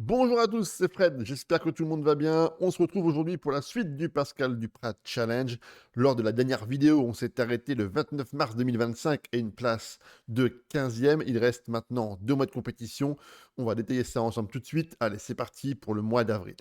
Bonjour à tous, c'est Fred, j'espère que tout le monde va bien. On se retrouve aujourd'hui pour la suite du Pascal Duprat Challenge. Lors de la dernière vidéo, on s'est arrêté le 29 mars 2025 et une place de 15e. Il reste maintenant 2 mois de compétition. On va détailler ça ensemble tout de suite. Allez, c'est parti pour le mois d'avril.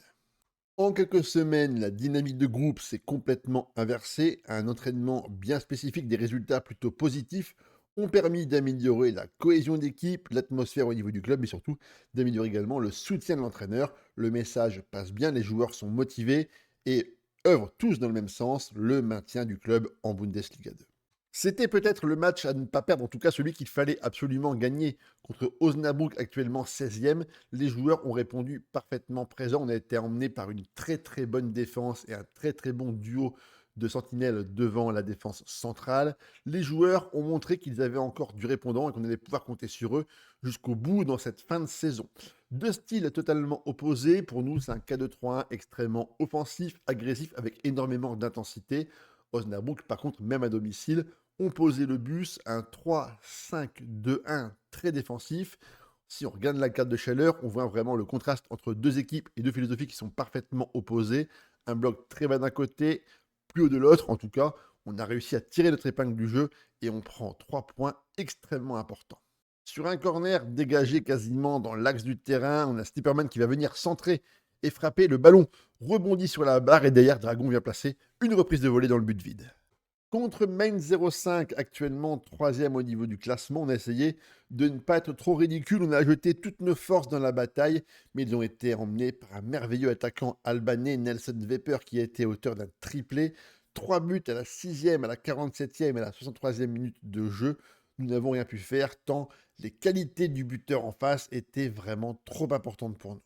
En quelques semaines, la dynamique de groupe s'est complètement inversée. Un entraînement bien spécifique, des résultats plutôt positifs ont permis d'améliorer la cohésion d'équipe, l'atmosphère au niveau du club, mais surtout d'améliorer également le soutien de l'entraîneur. Le message passe bien, les joueurs sont motivés et œuvrent tous dans le même sens, le maintien du club en Bundesliga 2. C'était peut-être le match à ne pas perdre, en tout cas celui qu'il fallait absolument gagner contre Osnabrück, actuellement 16e. Les joueurs ont répondu parfaitement présents. On a été emmené par une très très bonne défense et un très très bon duo de sentinelles devant la défense centrale. Les joueurs ont montré qu'ils avaient encore du répondant et qu'on allait pouvoir compter sur eux jusqu'au bout dans cette fin de saison. Deux styles totalement opposés. Pour nous, c'est un 4-2-3-1 extrêmement offensif, agressif, avec énormément d'intensité. Osnabrück, par contre, même à domicile, ont posé le bus, un 3-5-2-1 très défensif. Si on regarde la carte de chaleur, on voit vraiment le contraste entre deux équipes et deux philosophies qui sont parfaitement opposées. Un bloc très bas d'un côté, plus haut de l'autre. En tout cas, on a réussi à tirer notre épingle du jeu et on prend 3 points extrêmement importants. Sur un corner dégagé quasiment dans l'axe du terrain, on a Slipperman qui va venir centrer et frapper. Le ballon rebondit sur la barre et derrière, Dragon vient placer une reprise de volée dans le but vide. Contre Main 05, actuellement troisième au niveau du classement, on a essayé de ne pas être trop ridicule. On a jeté toutes nos forces dans la bataille, mais ils ont été emmenés par un merveilleux attaquant albanais, Nelson Veper, qui a été auteur d'un triplé. 3 buts à la 6e, à la 47e et à la 63e minute de jeu. Nous n'avons rien pu faire tant les qualités du buteur en face étaient vraiment trop importantes pour nous.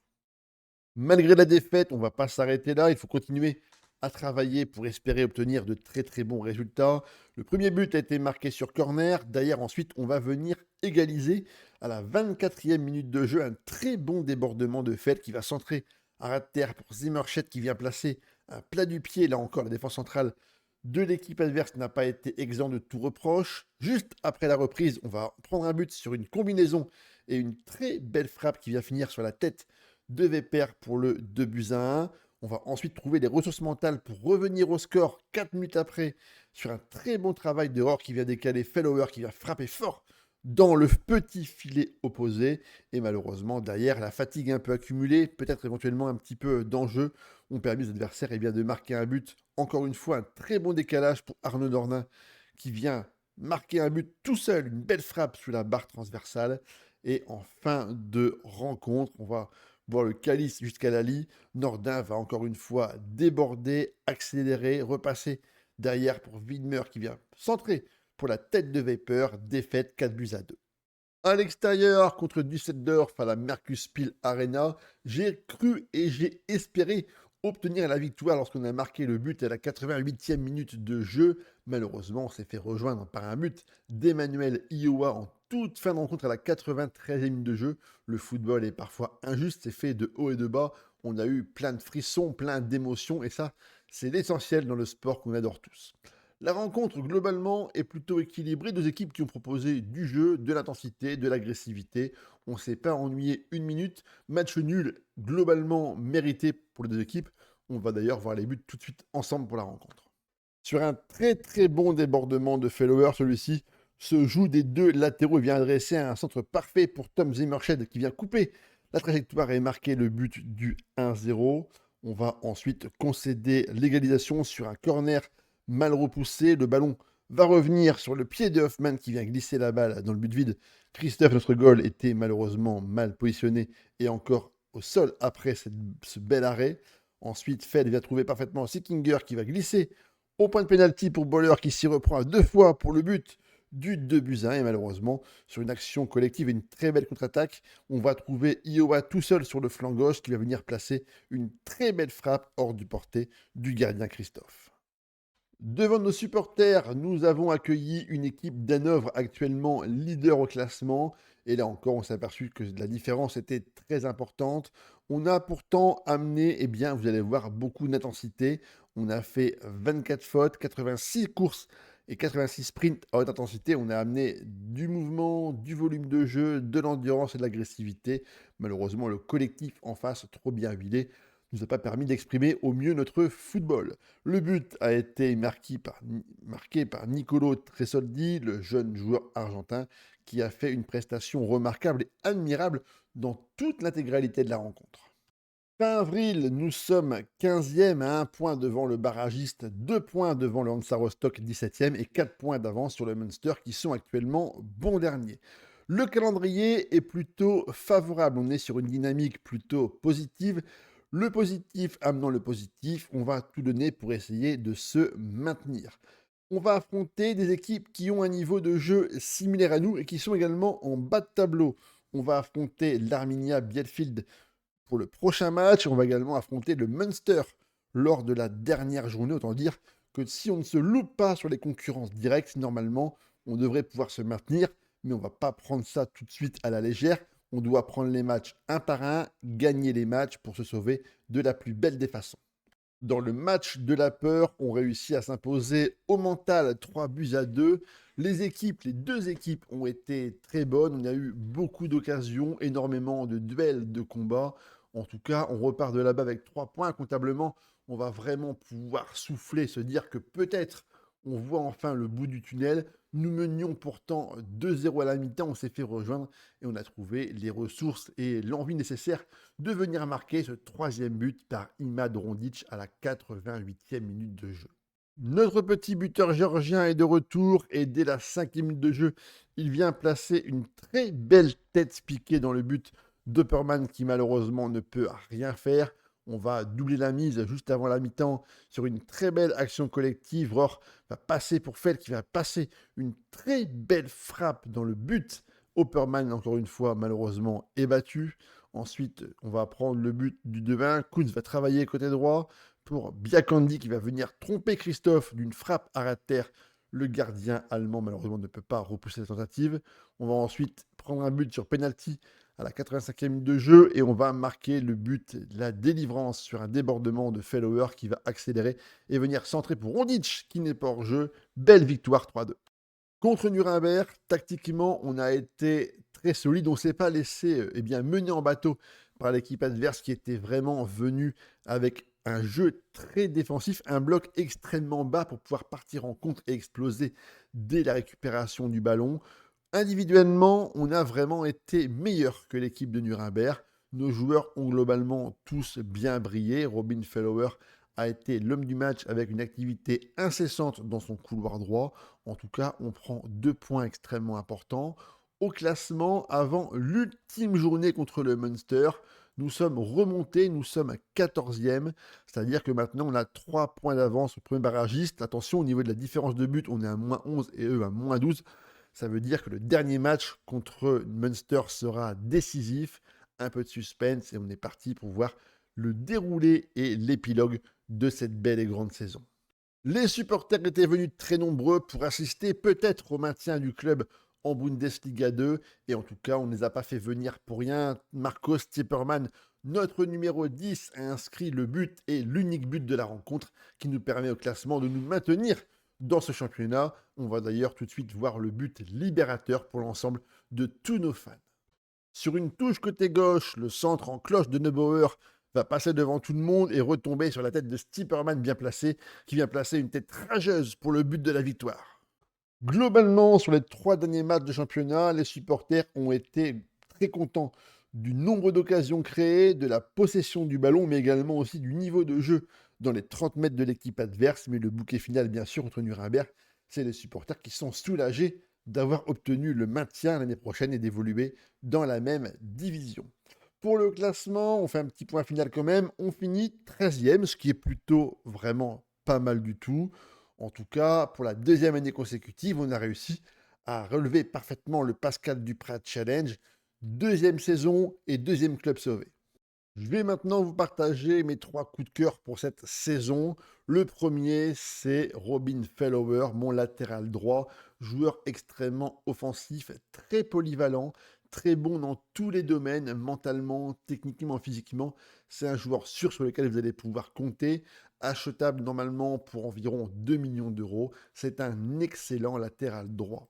Malgré la défaite, on ne va pas s'arrêter là. Il faut continuer à travailler pour espérer obtenir de très très bons résultats. Le premier but a été marqué sur corner. D'ailleurs, ensuite, on va venir égaliser à la 24e minute de jeu. Un très bon débordement de fait qui va centrer à ras de terre pour Zimmerchet qui vient placer un plat du pied. Là encore, la défense centrale de l'équipe adverse n'a pas été exempt de tout reproche. Juste après la reprise, on va prendre un but sur une combinaison et une très belle frappe qui vient finir sur la tête de Veper pour le 2-1. On va ensuite trouver des ressources mentales pour revenir au score 4 minutes après sur un très bon travail de Rohr qui vient décaler Fellower, qui vient frapper fort dans le petit filet opposé. Et malheureusement, derrière, la fatigue un peu accumulée, peut-être éventuellement un petit peu d'enjeu, ont permis aux adversaires de marquer un but. Encore une fois, un très bon décalage pour Arnaud Dornin qui vient marquer un but tout seul, une belle frappe sous la barre transversale. Et en fin de rencontre, on va voir le calice jusqu'à Lali. Nordin va encore une fois déborder, accélérer, repasser derrière pour Widmer qui vient centrer pour la tête de Vapeur. Défaite 4-2. À l'extérieur, contre Düsseldorf à la Mercuspil Arena, j'ai cru et j'ai espéré obtenir la victoire lorsqu'on a marqué le but à la 88e minute de jeu. Malheureusement, on s'est fait rejoindre par un but d'Emmanuel Iowa en toute fin de rencontre à la 93e minute de jeu. Le football est parfois injuste, c'est fait de haut et de bas. On a eu plein de frissons, plein d'émotions et ça, c'est l'essentiel dans le sport qu'on adore tous. La rencontre, globalement, est plutôt équilibrée. Deux équipes qui ont proposé du jeu, de l'intensité, de l'agressivité. On ne s'est pas ennuyé une minute. Match nul, globalement mérité pour les deux équipes. On va d'ailleurs voir les buts tout de suite ensemble pour la rencontre. Sur un très très bon débordement de Fellower, celui-ci se joue des deux latéraux et vient adresser un centre parfait pour Tom Zimmershed qui vient couper la trajectoire et marquer le but du 1-0. On va ensuite concéder l'égalisation sur un corner mal repoussé. Le ballon va revenir sur le pied de Hoffman qui vient glisser la balle dans le but vide. Christophe, notre goal, était malheureusement mal positionné et encore au sol après ce bel arrêt. Ensuite, Fed vient trouver parfaitement Sickinger qui va glisser au point de pénalty pour Boller qui s'y reprend à deux fois pour le but du 2-1. Et malheureusement, sur une action collective et une très belle contre-attaque, on va trouver Iowa tout seul sur le flanc gauche qui va venir placer une très belle frappe hors du portée du gardien Christophe. Devant nos supporters, nous avons accueilli une équipe d'Hanovre actuellement leader au classement. Et là encore, on s'est aperçu que la différence était très importante. On a pourtant amené, eh bien, vous allez voir, beaucoup d'intensité. On a fait 24 fautes, 86 courses et 86 sprints à haute intensité. On a amené du mouvement, du volume de jeu, de l'endurance et de l'agressivité. Malheureusement, le collectif en face, trop bien huilé, nous a pas permis d'exprimer au mieux notre football. Le but a été marqué par Nicolo Tresoldi, le jeune joueur argentin, qui a fait une prestation remarquable et admirable dans toute l'intégralité de la rencontre. Fin avril, nous sommes 15e à 1 point devant le barragiste, 2 points devant le Hansa Rostock 17e et 4 points d'avance sur le Munster qui sont actuellement bons derniers. Le calendrier est plutôt favorable, on est sur une dynamique plutôt positive. Le positif amenant le positif, on va tout donner pour essayer de se maintenir. On va affronter des équipes qui ont un niveau de jeu similaire à nous et qui sont également en bas de tableau. On va affronter l'Arminia Bielefeld pour le prochain match. On va également affronter le Munster lors de la dernière journée. Autant dire que si on ne se loupe pas sur les concurrences directes, normalement, on devrait pouvoir se maintenir. Mais on ne va pas prendre ça tout de suite à la légère. On doit prendre les matchs un par un, gagner les matchs pour se sauver de la plus belle des façons. Dans le match de la peur, on réussit à s'imposer au mental 3 buts à 2. Les deux équipes ont été très bonnes. On a eu beaucoup d'occasions, énormément de duels, de combats. En tout cas, on repart de là-bas avec 3 points. Comptablement, on va vraiment pouvoir souffler, se dire que peut-être on voit enfin le bout du tunnel. Nous menions pourtant 2-0 à la mi-temps, on s'est fait rejoindre et on a trouvé les ressources et l'envie nécessaire de venir marquer ce troisième but par Imad Rondic à la 88e minute de jeu. Notre petit buteur géorgien est de retour et dès la 5e minute de jeu, il vient placer une très belle tête piquée dans le but d'Opperman qui malheureusement ne peut rien faire. On va doubler la mise juste avant la mi-temps sur une très belle action collective. Rohr va passer pour Feld qui va passer une très belle frappe dans le but. Opperman, encore une fois, malheureusement, est battu. Ensuite, on va prendre le but du 2-1. Kunz va travailler côté droit pour Biakandi qui va venir tromper Christophe d'une frappe à terre. Le gardien allemand, malheureusement, ne peut pas repousser la tentative. On va ensuite prendre un but sur penalty à la 85e minute de jeu et on va marquer le but, la délivrance sur un débordement de Fellower qui va accélérer et venir centrer pour Rondic qui n'est pas hors jeu. Belle victoire 3-2. Contre Nuremberg, tactiquement, on a été très solide. On ne s'est pas laissé mener en bateau par l'équipe adverse qui était vraiment venue avec un jeu très défensif, un bloc extrêmement bas pour pouvoir partir en contre et exploser dès la récupération du ballon. Individuellement, on a vraiment été meilleur que l'équipe de Nuremberg. Nos joueurs ont globalement tous bien brillé. Robin Fellower a été l'homme du match avec une activité incessante dans son couloir droit. En tout cas, on prend 2 points extrêmement importants. Au classement, avant l'ultime journée contre le Munster, nous sommes remontés, nous sommes à 14e. C'est-à-dire que maintenant, on a 3 points d'avance au premier barragiste. Attention, au niveau de la différence de but, on est à moins 11 et eux à moins 12. Ça veut dire que le dernier match contre Munster sera décisif. Un peu de suspense et on est parti pour voir le déroulé et l'épilogue de cette belle et grande saison. Les supporters étaient venus très nombreux pour assister peut-être au maintien du club en Bundesliga 2 et en tout cas on ne les a pas fait venir pour rien. Marcos Tieperman, notre numéro 10, a inscrit le but et l'unique but de la rencontre qui nous permet au classement de nous maintenir dans ce championnat. On va d'ailleurs tout de suite voir le but libérateur pour l'ensemble de tous nos fans. Sur une touche côté gauche, le centre en cloche de Neubauer va passer devant tout le monde et retomber sur la tête de Stieperman bien placé, qui vient placer une tête rageuse pour le but de la victoire. Globalement, sur les 3 derniers matchs de championnat, les supporters ont été très contents du nombre d'occasions créées, de la possession du ballon, mais également aussi du niveau de jeu dans les 30 mètres de l'équipe adverse. Mais le bouquet final, bien sûr, contre Nuremberg, c'est les supporters qui sont soulagés d'avoir obtenu le maintien l'année prochaine et d'évoluer dans la même division. Pour le classement, on fait un petit point final quand même. On finit 13e, ce qui est plutôt vraiment pas mal du tout. En tout cas, pour la 2e année consécutive, on a réussi à relever parfaitement le Pascal Duprat Challenge. 2e saison et 2e club sauvé. Je vais maintenant vous partager mes 3 coups de cœur pour cette saison. Le premier, c'est Robin Fellower, mon latéral droit, joueur extrêmement offensif, très polyvalent, très bon dans tous les domaines, mentalement, techniquement, physiquement. C'est un joueur sûr sur lequel vous allez pouvoir compter, achetable normalement pour environ 2 millions d'euros. C'est un excellent latéral droit.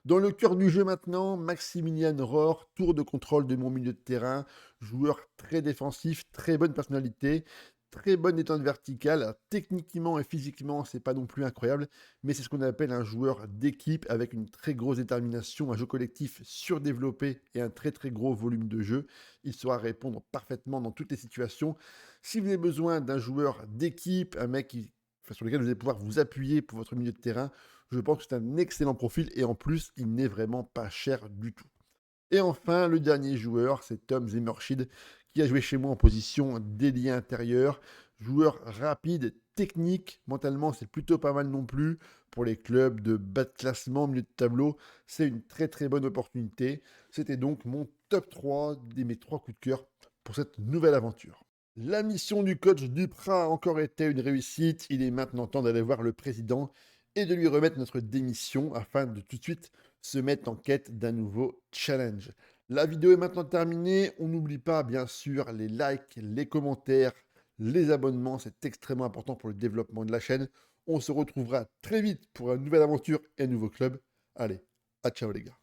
Dans le cœur du jeu maintenant, Maximilian Rohr, tour de contrôle de mon milieu de terrain, joueur très défensif, très bonne personnalité, très bonne détente verticale. Alors, techniquement et physiquement, c'est pas non plus incroyable, mais c'est ce qu'on appelle un joueur d'équipe avec une très grosse détermination, un jeu collectif surdéveloppé et un très très gros volume de jeu. Il saura répondre parfaitement dans toutes les situations. Si vous avez besoin d'un joueur d'équipe, un mec sur lequel vous allez pouvoir vous appuyer pour votre milieu de terrain, je pense que c'est un excellent profil et en plus, il n'est vraiment pas cher du tout. Et enfin, le dernier joueur, c'est Tom Zemurchid, qui a joué chez moi en position d'ailier intérieur. Joueur rapide, technique, mentalement, c'est plutôt pas mal non plus. Pour les clubs de bas de classement, milieu de tableau, c'est une très très bonne opportunité. C'était donc mon top 3 de mes 3 coups de cœur pour cette nouvelle aventure. La mission du coach Duprat a encore été une réussite. Il est maintenant temps d'aller voir le président et de lui remettre notre démission afin de tout de suite se mettre en quête d'un nouveau challenge. La vidéo est maintenant terminée. On n'oublie pas, bien sûr, les likes, les commentaires, les abonnements. C'est extrêmement important pour le développement de la chaîne. On se retrouvera très vite pour une nouvelle aventure et un nouveau club. Allez, à ciao les gars.